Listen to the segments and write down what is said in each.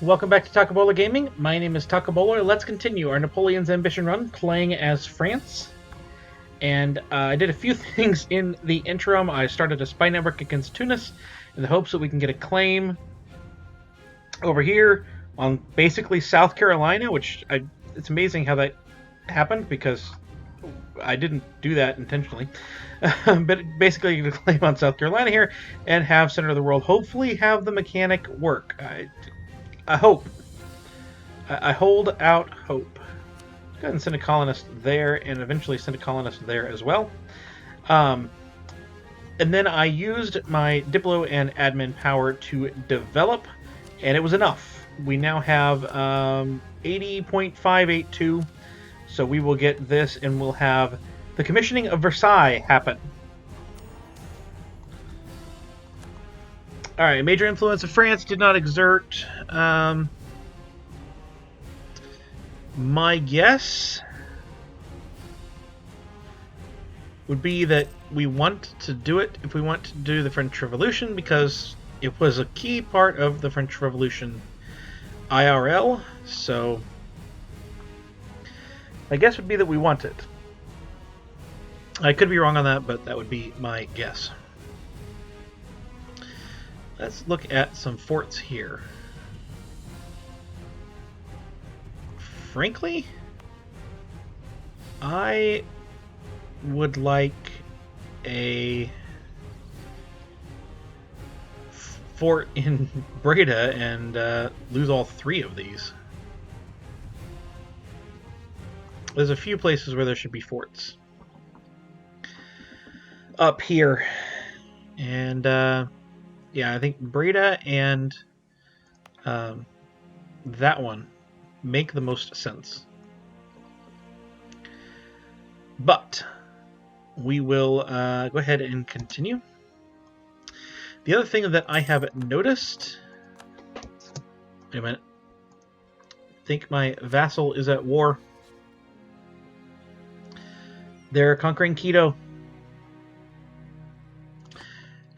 Welcome back to Takabola Gaming. My name is Takabola. Let's continue our Napoleon's Ambition run, playing as France. And I did a few things in the interim. I started a spy network against Tunis in the hopes that we can get a claim over here on basically South Carolina, it's amazing how that happened because I didn't do that intentionally. But basically, you can claim on South Carolina here and have Center of the World hopefully have the mechanic work. I hope. I hold out hope. Go ahead and send a colonist there, and eventually send a colonist there as well. And then I used my Diplo and admin power to develop, and it was enough. We now have 80.582, so we will get this, and we'll have the commissioning of Versailles happen. Alright, major influence of France did not exert. My guess would be that we want to do it if we want to do the French Revolution, because it was a key part of the French Revolution IRL, so my guess would be that we want it. I could be wrong on that, but that would be my guess. Let's look at some forts here. Frankly, I would like a fort in Breda and lose all three of these. There's a few places where there should be forts. Up here. And yeah, I think Breda and that one make the most sense. But we will go ahead and continue. The other thing that I have noticed... Wait a minute. I think my vassal is at war. They're conquering Quito.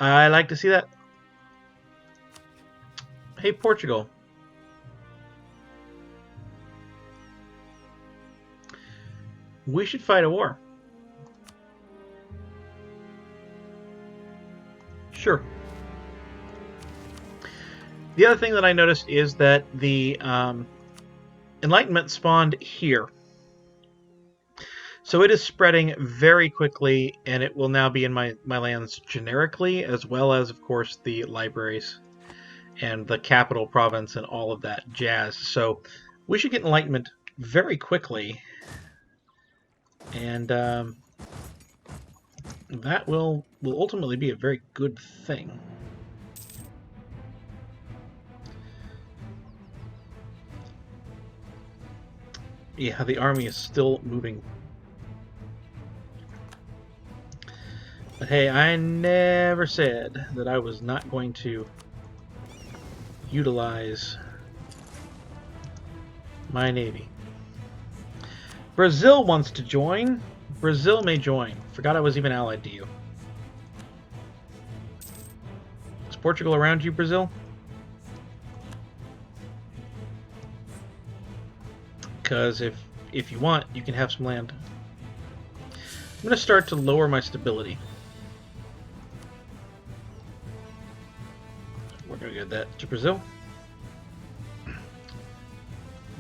I like to see that. Hey, Portugal. We should fight a war. Sure. The other thing that I noticed is that the Enlightenment spawned here. So it is spreading very quickly, and it will now be in my lands generically, as well as, of course, the libraries and the capital province and all of that jazz. So we should get Enlightenment very quickly, and that will ultimately be a very good thing. Yeah, the army is still moving. But hey, I never said that I was not going to utilize my navy. Brazil wants to join. Brazil may join. Forgot I was even allied to you. Is Portugal around you, Brazil? Because if you want, you can have some land. I'm going to start to lower my stability. We're going to give that to Brazil.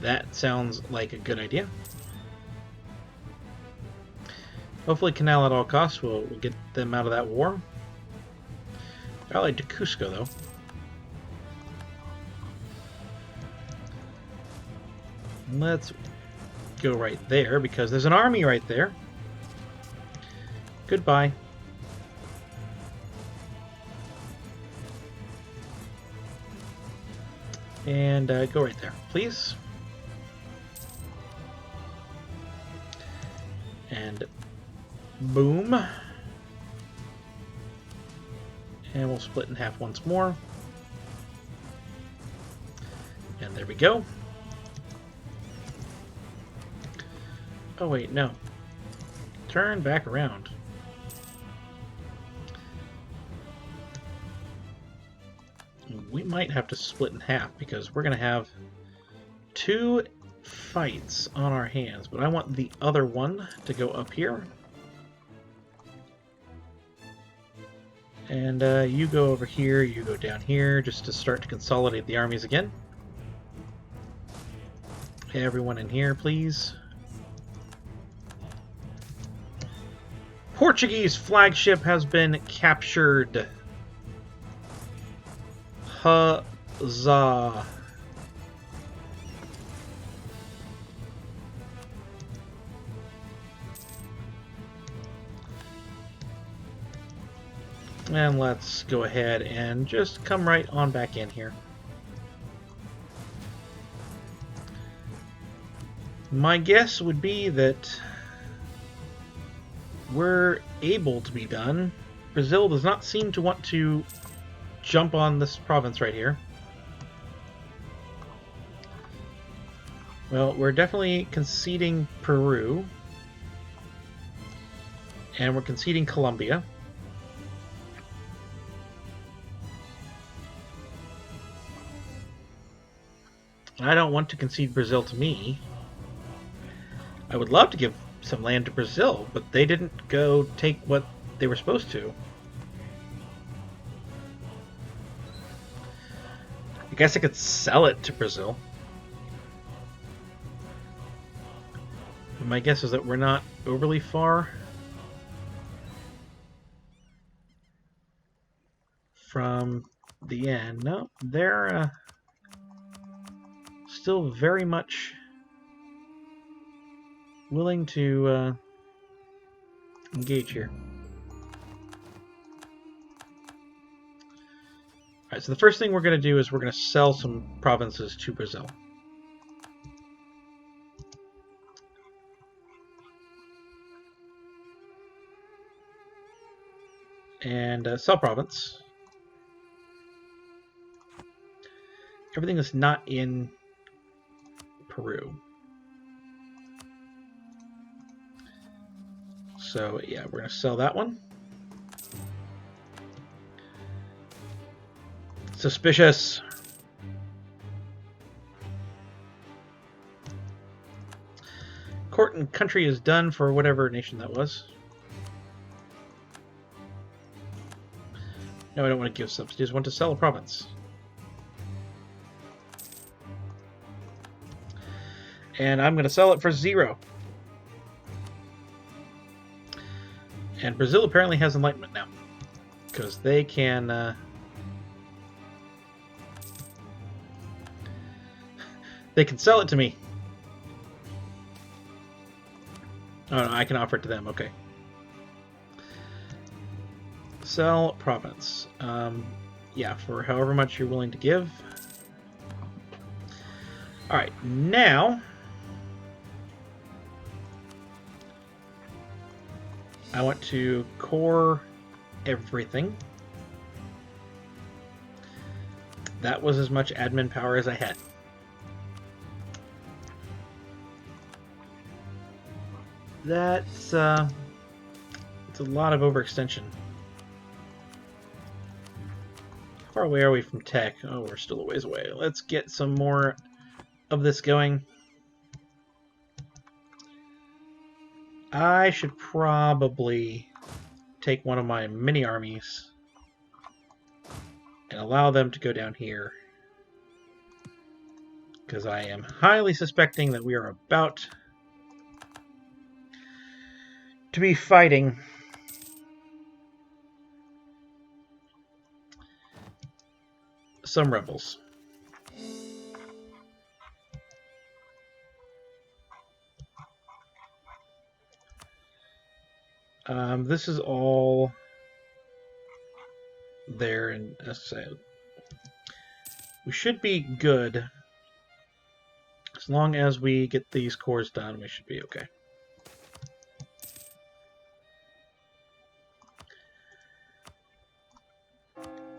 That sounds like a good idea. Hopefully Canal at all costs will get them out of that war. Allied to Cusco, though. Let's go right there, because there's an army right there. Goodbye. And go right there, please. And boom. And we'll split in half once more. And there we go. Oh wait, no. Turn back around. we might have to split in half because we're going to have 2 fights on our hands, but I want the other one to go up here. And you go over here, you go down here, just to start to consolidate the armies again. Everyone in here, please. Portuguese flagship has been captured. Huzzah. And let's go ahead and just come right on back in here. My guess would be that we're able to be done. Brazil does not seem to want to jump on this province right here. Well, we're definitely conceding Peru. And we're conceding Colombia. I don't want to concede Brazil to me. I would love to give some land to Brazil, but they didn't go take what they were supposed to. I guess I could sell it to Brazil. My guess is that we're not overly far from the end. No, they're still very much willing to engage here. Alright, so the first thing we're going to do is we're going to sell some provinces to Brazil. And sell province. Everything that's not in Peru. So yeah, we're going to sell that one. Suspicious. Court and country is done for whatever nation that was. No, I don't want to give subsidies. I want to sell a province. And I'm going to sell it for 0. And Brazil apparently has enlightenment now, because they can they can sell it to me. Oh no, I can offer it to them. Okay. Sell province. Yeah, for however much you're willing to give. All right, now I want to core everything. That was as much admin power as I had. That's it's a lot of overextension. How far away are we from tech? Oh, we're still a ways away. Let's get some more of this going. I should probably take one of my mini armies and allow them to go down here, because I am highly suspecting that we are about to be fighting some rebels. This is all there, and as I said, we should be good. As long as we get these cores done, we should be okay.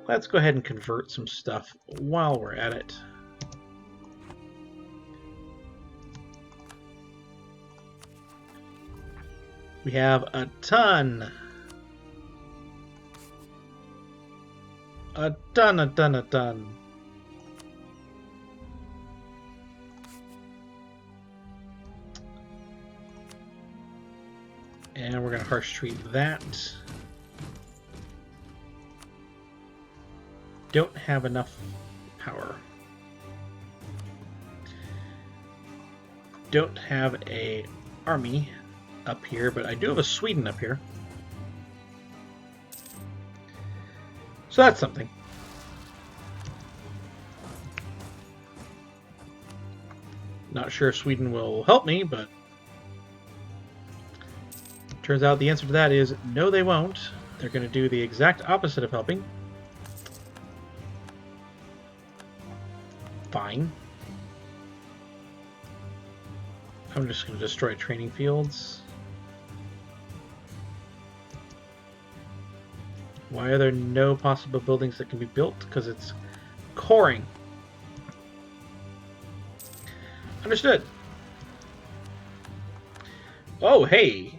Let's go ahead and convert some stuff while we're at it. We have a ton. A ton. And we're going to harsh treat that. Don't have enough power. Don't have a army up here, but I do have a Sweden up here. So that's something. Not sure if Sweden will help me, but turns out the answer to that is no, they won't. They're going to do the exact opposite of helping. Fine. I'm just going to destroy training fields. Why are there no possible buildings that can be built? Because it's coring. Understood. Oh, hey.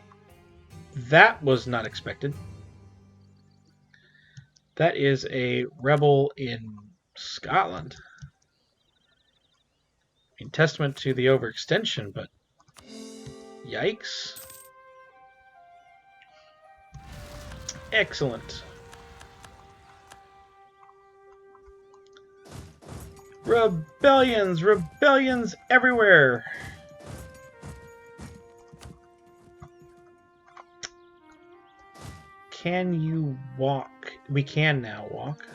That was not expected. That is a rebel in Scotland. I mean, testament to the overextension, but yikes. Excellent. Rebellions! Rebellions everywhere! Can you walk? We can now walk.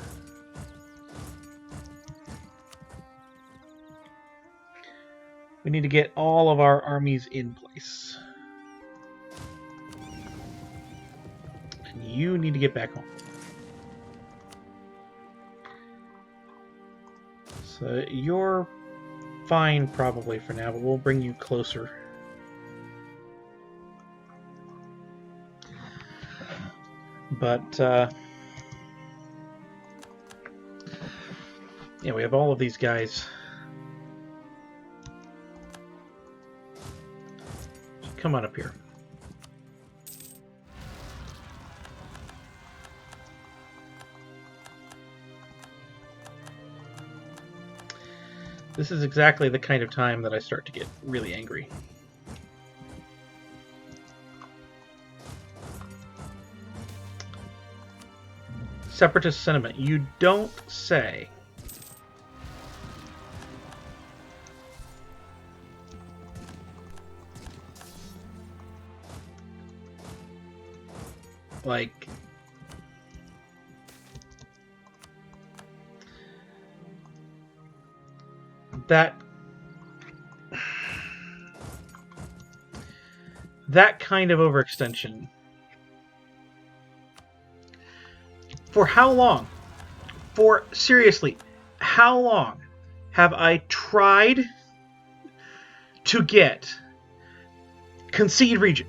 We need to get all of our armies in place. And you need to get back home. So you're fine probably for now, but we'll bring you closer. But, yeah, we have all of these guys. So come on up here. This is exactly the kind of time that I start to get really angry. Separatist sentiment. You don't say. Like, that kind of overextension. For how long? For, seriously, how long have I tried to get concede region?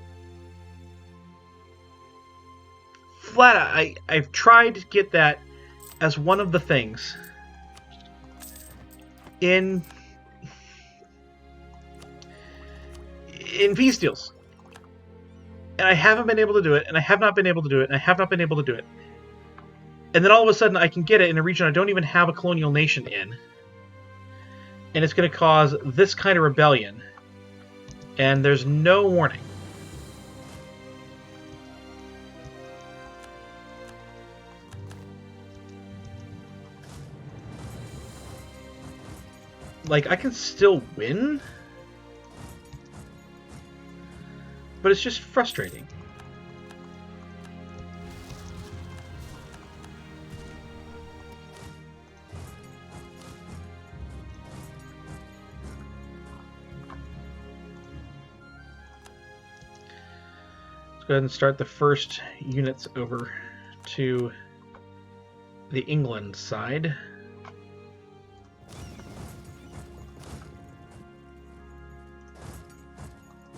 Flat out, I've tried to get that as one of the things in peace deals. And I haven't been able to do it, and I have not been able to do it, and I have not been able to do it. And then all of a sudden I can get it in a region I don't even have a colonial nation in. And it's going to cause this kind of rebellion. And there's no warning. Like, I can still win, but it's just frustrating. Let's go ahead and start the first units over to the England side.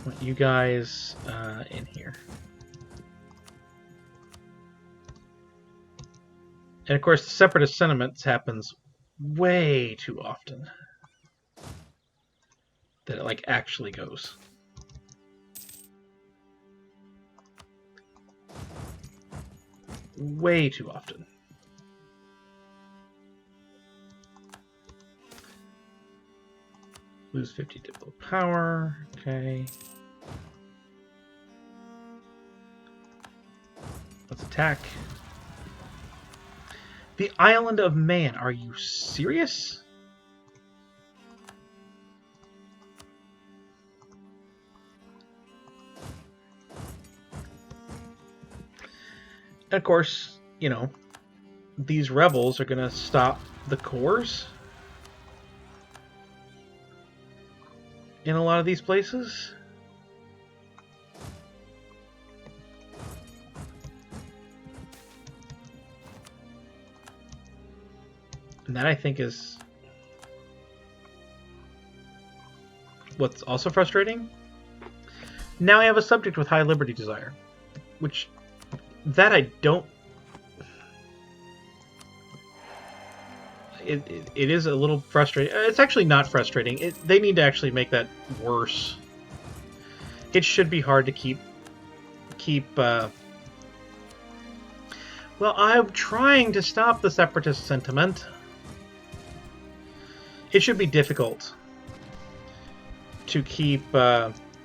Want you guys in here. And of course, the separatist sentiments happens way too often that it like actually goes. Way too often. Lose 50 diplo power. Okay. Let's attack. The Island of Man. Are you serious? And of course, you know, these rebels are going to stop the cores in a lot of these places. And that, I think, is what's also frustrating. Now I have a subject with high liberty desire, which that I don't. It is a little frustrating. It's actually not frustrating. They need to actually make that worse. It should be hard to keep. Well, I'm trying to stop the separatist sentiment. It should be difficult to keep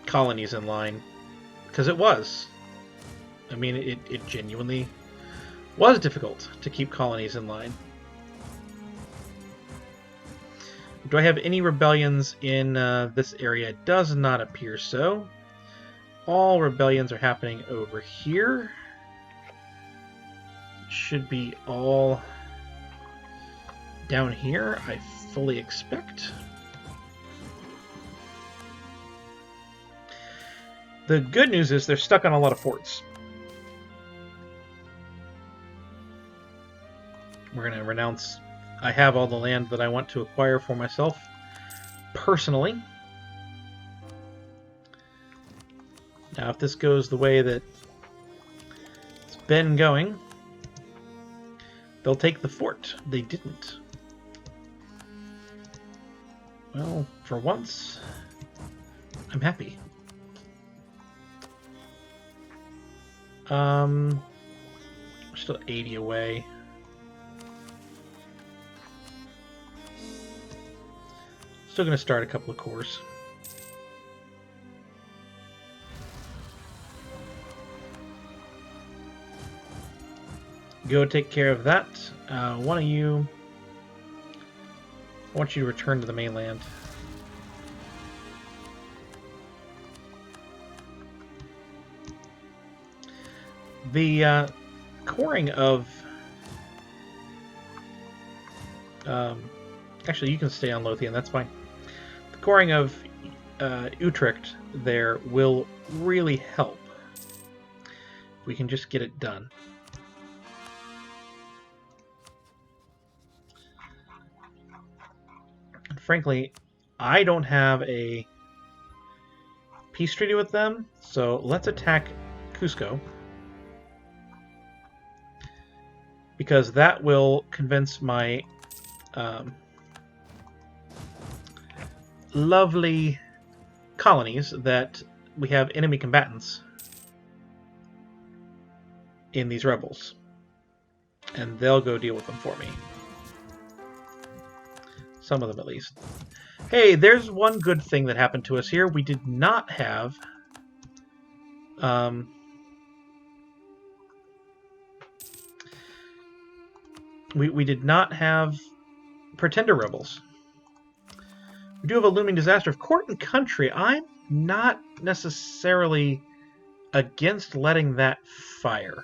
colonies in line, because it was. I mean, it genuinely was difficult to keep colonies in line. Do I have any rebellions in this area? It does not appear so. All rebellions are happening over here. Should be all down here, I fully expect. The good news is they're stuck on a lot of forts. We're going to renounce. I have all the land that I want to acquire for myself personally. Now, if this goes the way that it's been going, they'll take the fort. They didn't. Well, for once, I'm happy. We're still 80 away. Still going to start a couple of cores. Go take care of that. One of you, I want you to return to the mainland. The coring of... actually, you can stay on Lothian, that's fine. The coring of Utrecht there will really help. We can just get it done. And frankly, I don't have a peace treaty with them, so let's attack Cusco. Because that will convince my lovely colonies that we have enemy combatants in these rebels. And they'll go deal with them for me. Some of them, at least. Hey, there's one good thing that happened to us here. We did not have... We did not have pretender rebels. We do have a looming disaster of court and country. I'm not necessarily against letting that fire.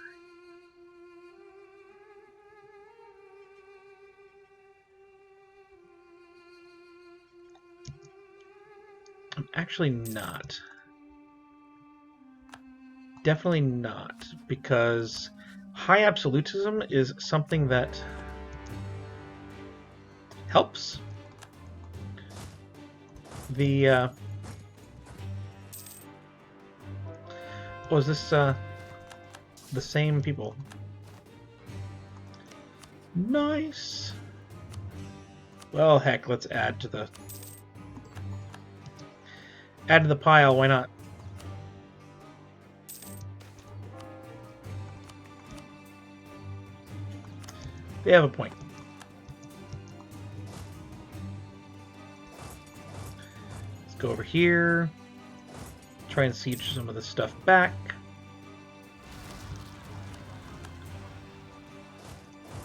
I'm actually not. Definitely not, because high absolutism is something that helps. The oh, is this the same people? Nice. Well, heck, let's add to the pile. Why not? They have a point. Let's go over here. Try and siege some of this stuff back.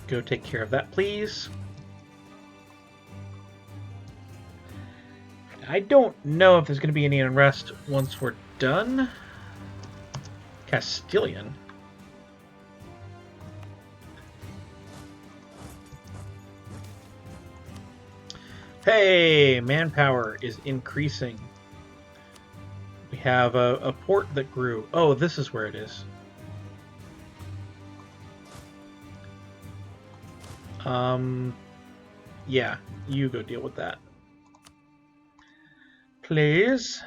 Go take care of that, please. I don't know if there's going to be any unrest once we're done. Castilian. Hey, manpower is increasing. We have a port that grew. Oh, this is where it is. Yeah, you go deal with that. Please.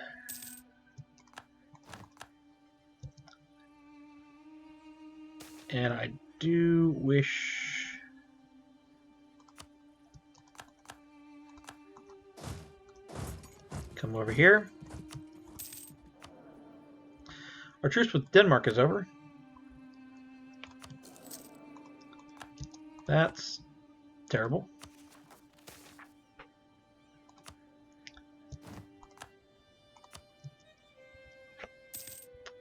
And I do wish... Come over here. Our truce with Denmark is over. That's terrible.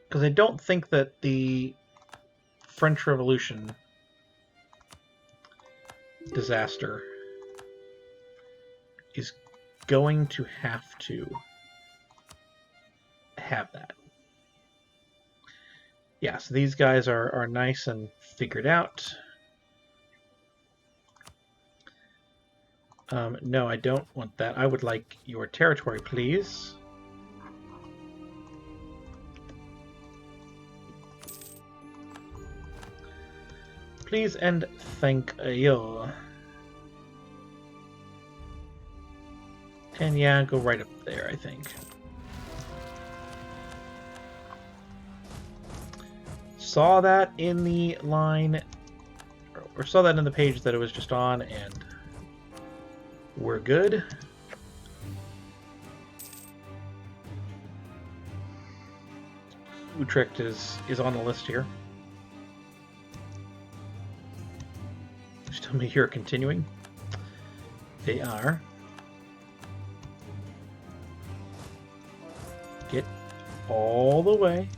Because I don't think that the French Revolution disaster is going to have that. Yeah, so these guys are nice and figured out. No, I don't want that. I would like your territory, please. Please and thank you. And yeah, go right up there, I think. Saw that in the line, or saw that in the page that it was just on, and we're good. Utrecht is on the list here. Just tell me you're continuing. They are. Get all the way.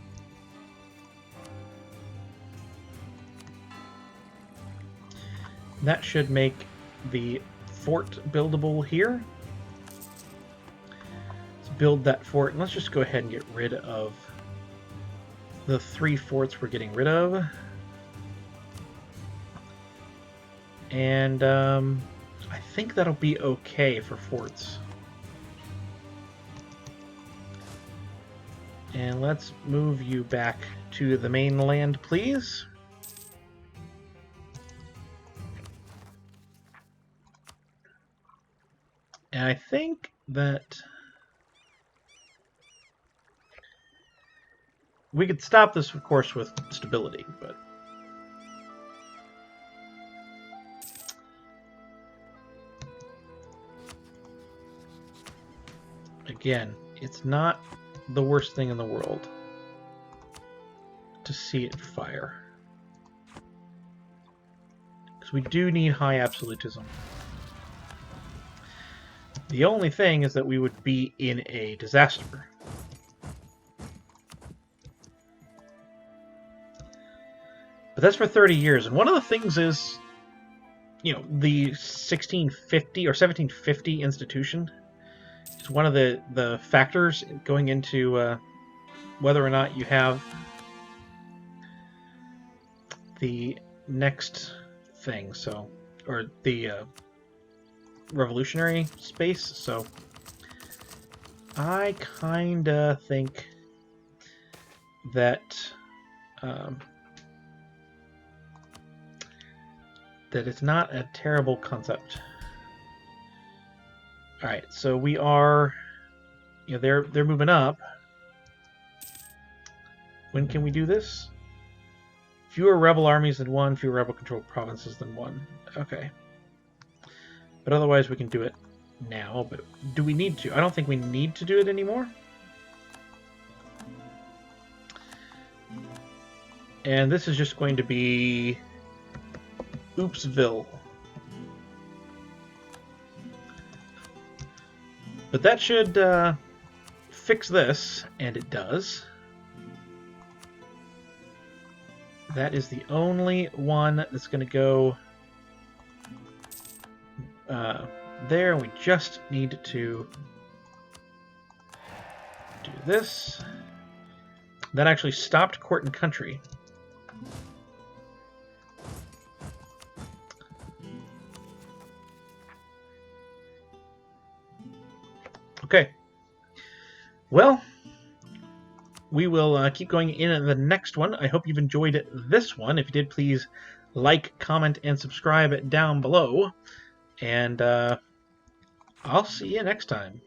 That should make the fort buildable here. Let's build that fort, and let's just go ahead and get rid of the 3 forts we're getting rid of. And I think that'll be okay for forts. And let's move you back to the mainland, please. And I think that we could stop this, of course, with stability, but again, it's not the worst thing in the world to see it fire. Because we do need high absolutism. The only thing is that we would be in a disaster. But that's for 30 years. And one of the things is, you know, the 1650 or 1750 institution is one of the factors going into whether or not you have the next thing. So, or the revolutionary space. So I kinda think that that it's not a terrible concept. All right, so we are, you know, they're moving up. When can we do this? Fewer rebel armies than one, fewer rebel-controlled provinces than one. Okay. But otherwise we can do it now, but do we need to? I don't think we need to do it anymore. And this is just going to be Oopsville. But that should fix this, and it does. That is the only one that's going to go there. We just need to do this. That actually stopped court and country. Okay. Well, we will keep going in the next one. I hope you've enjoyed this one. If you did, please like, comment, and subscribe down below. And I'll see you next time.